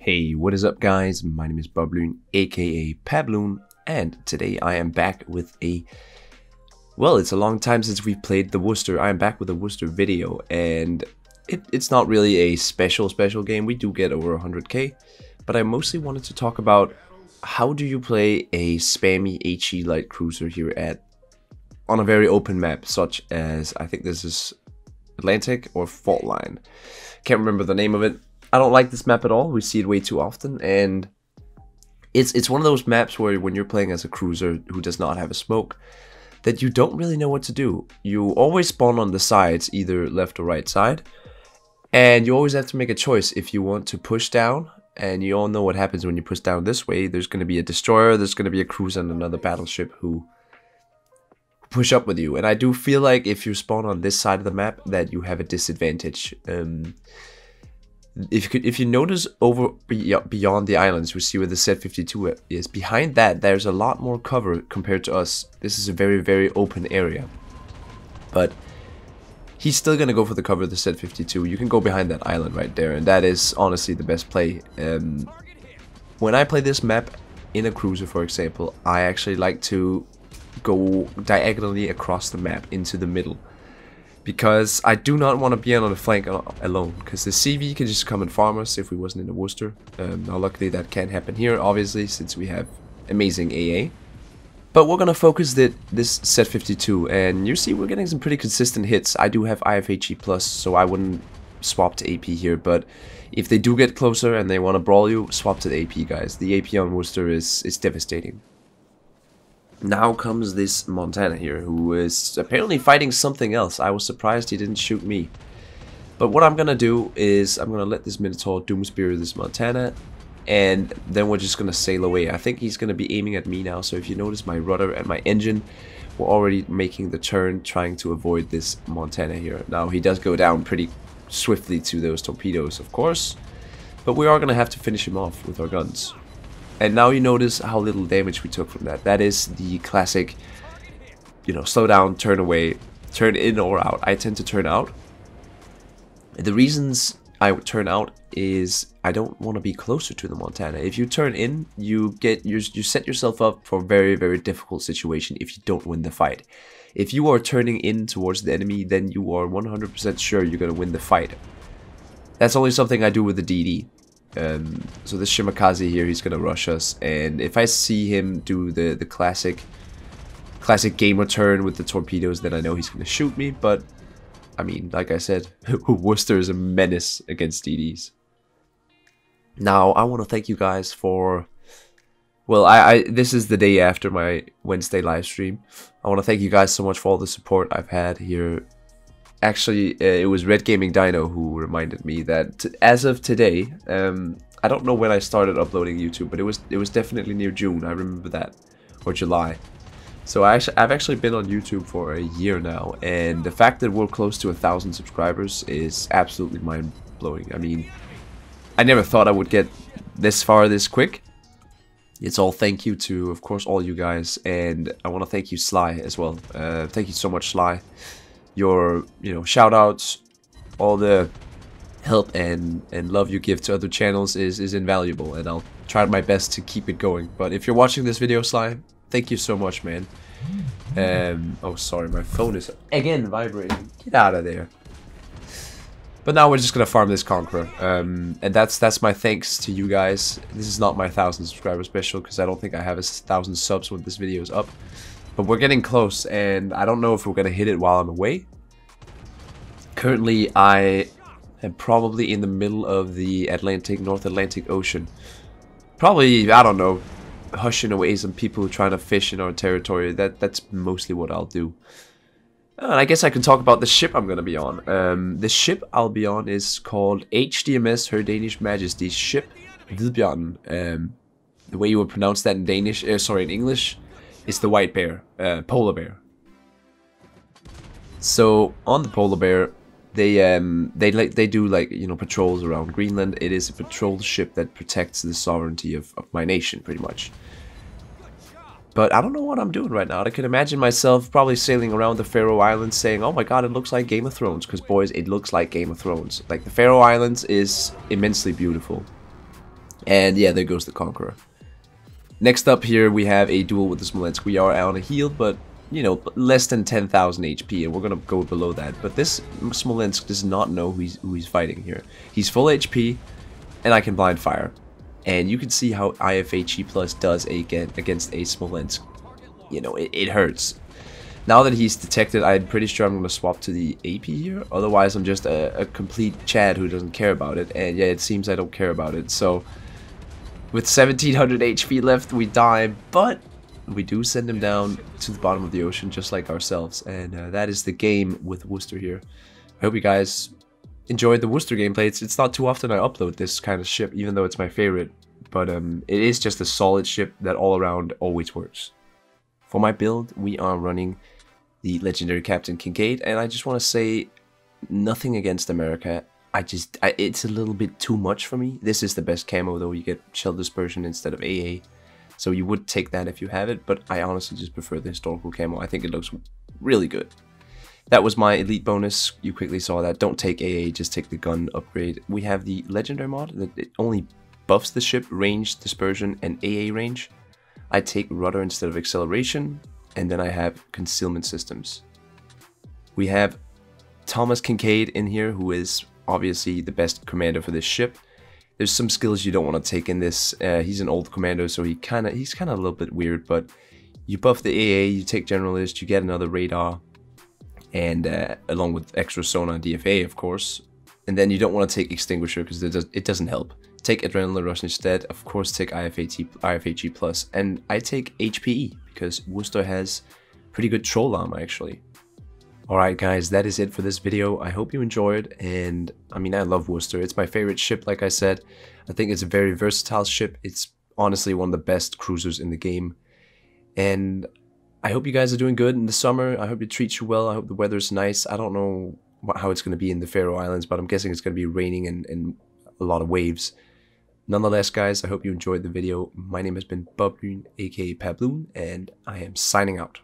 Hey, what is up guys? My name is BobLyn, aka PabLoon, and today I am back with well, it's a long time since we played the Worcester. I am back with a Worcester video, and it's not really a special game. We do get over 100k, but I mostly wanted to talk about how do you play a spammy HE light cruiser here on a very open map, such as, I think this is Atlantic or Fault Line. Can't remember the name of it. I don't like this map at all. We see it way too often, and it's one of those maps where when you're playing as a cruiser who does not have a smoke, that you don't really know what to do. You always spawn on the sides, either left or right side, and you always have to make a choice if you want to push down. And you all know what happens when you push down this way. There's going to be a destroyer, there's going to be a cruiser and another battleship who push up with you. And I do feel like if you spawn on this side of the map that you have a disadvantage. If you notice over beyond the islands, we see where the Z52 is. Behind that, there's a lot more cover compared to us. This is a very open area. But he's still going to go for the cover of the Z52. You can go behind that island right there, and that is honestly the best play. When I play this map in a cruiser, for example, I actually like to go diagonally across the map into the middle, because I do not want to be on the flank alone, because the CV can just come and farm us if we wasn't in the Worcester. Now luckily that can't happen here, obviously, since we have amazing AA. But we're going to focus this Z52, and you see we're getting some pretty consistent hits. I do have IFHE+, so I wouldn't swap to AP here, but if they do get closer and they want to brawl you, swap to the AP, guys. The AP on Worcester is devastating. Now comes this Montana here, who is apparently fighting something else. I was surprised he didn't shoot me. But what I'm going to do is I'm going to let this Minotaur doom spear this Montana, and then we're just going to sail away. I think he's going to be aiming at me now, so if you notice my rudder and my engine, we're already making the turn, trying to avoid this Montana here. Now he does go down pretty swiftly to those torpedoes, of course, but we are going to have to finish him off with our guns. And now you notice how little damage we took from that. That is the classic, you know, slow down, turn away, turn in or out. I tend to turn out. The reasons I would turn out is I don't want to be closer to the Montana. If you turn in, you set yourself up for a very difficult situation if you don't win the fight. If you are turning in towards the enemy, then you are 100% sure you're going to win the fight. That's only something I do with the DD. So this Shimakaze here, he's gonna rush us, and if I see him do the classic gamer turn with the torpedoes, then I know he's gonna shoot me. But I mean, like I said, Worcester is a menace against DDs. Now I want to thank you guys for, well, this is the day after my Wednesday live stream. I want to thank you guys so much for all the support I've had here. Actually, it was Red Gaming Dino who reminded me that as of today, I don't know when I started uploading YouTube, but it was definitely near June. I remember that, or July. So I've actually been on YouTube for a year now, and the fact that we're close to 1,000 subscribers is absolutely mind-blowing. I mean, I never thought I would get this far this quick. It's all thank you to, of course, all you guys, and I want to thank you, Sly, as well. Thank you so much, Sly. Your, shout outs, all the help and love you give to other channels is invaluable, and I'll try my best to keep it going. But if you're watching this video, Sly, thank you so much, man. Oh, sorry, my phone is again vibrating. Get out of there. But now we're just gonna farm this Conqueror, and that's my thanks to you guys. This is not my 1,000 subscriber special, because I don't think I have 1,000 subs when this video is up. But we're getting close, and I don't know if we're going to hit it while I'm away. Currently, I am probably in the middle of the North Atlantic Ocean. Probably, I don't know, hushing away some people trying to fish in our territory. That's mostly what I'll do. And I guess I can talk about the ship I'm going to be on. The ship I'll be on is called HDMS, Her Danish Majesty's Ship, Hvidbjørnen. The way you would pronounce that in Danish, in English, is the white bear, polar bear. So on the polar bear, they do patrols around Greenland. It is a patrol ship that protects the sovereignty of my nation, pretty much. But I don't know what I'm doing right now. I can imagine myself probably sailing around the Faroe Islands saying, "Oh my God, it looks like Game of Thrones." Because boys, it looks like Game of Thrones. Like, the Faroe Islands is immensely beautiful. And yeah, there goes the Conqueror. Next up here, we have a duel with the Smolensk. We are on a heal, but, you know, less than 10,000 HP, and we're gonna go below that. But this Smolensk does not know who he's fighting here. He's full HP, and I can blind fire. And you can see how IFHE Plus does against a Smolensk. You know, it hurts. Now that he's detected, I'm pretty sure I'm going to swap to the AP here. Otherwise, I'm just a complete Chad who doesn't care about it. And yeah, it seems I don't care about it. So, with 1700 HP left, we die. But we do send him down to the bottom of the ocean, just like ourselves. And that is the game with Worcester here. I hope you guys enjoyed the Worcester gameplay. It's not too often I upload this kind of ship, even though it's my favorite. But it is just a solid ship that all around always works. For my build, we are running the legendary Captain Kincaid, and I just want to say nothing against America. It's a little bit too much for me. This is the best camo though. You get shell dispersion instead of AA, so you would take that if you have it, but I honestly just prefer the historical camo. I think it looks really good. That was my elite bonus. You quickly saw that. Don't take AA, just take the gun upgrade. We have the legendary mod that it only buffs the ship range, dispersion, and AA range. I take rudder instead of acceleration, and then I have concealment systems. We have Thomas Kincaid in here, who is obviously the best commander for this ship. There's some skills you don't want to take in this. He's an old commander, so he's kind of a little bit weird, but you buff the AA, you take generalist, you get another radar, and along with extra sonar and DFA, of course. And then you don't want to take extinguisher because it doesn't help. Take adrenaline rush instead. Of course, take IFHE plus, and I take HPE because Worcester has pretty good troll armor actually. Alright guys, that is it for this video. I hope you enjoyed, and I mean, I love Worcester. It's my favorite ship, like I said. I think it's a very versatile ship. It's honestly one of the best cruisers in the game. And I hope you guys are doing good in the summer. I hope it treats you well. I hope the weather's nice. I don't know how it's going to be in the Faroe Islands, but I'm guessing it's going to be raining and a lot of waves. Nonetheless, guys, I hope you enjoyed the video. My name has been BobLyn, aka PabLoon, and I am signing out.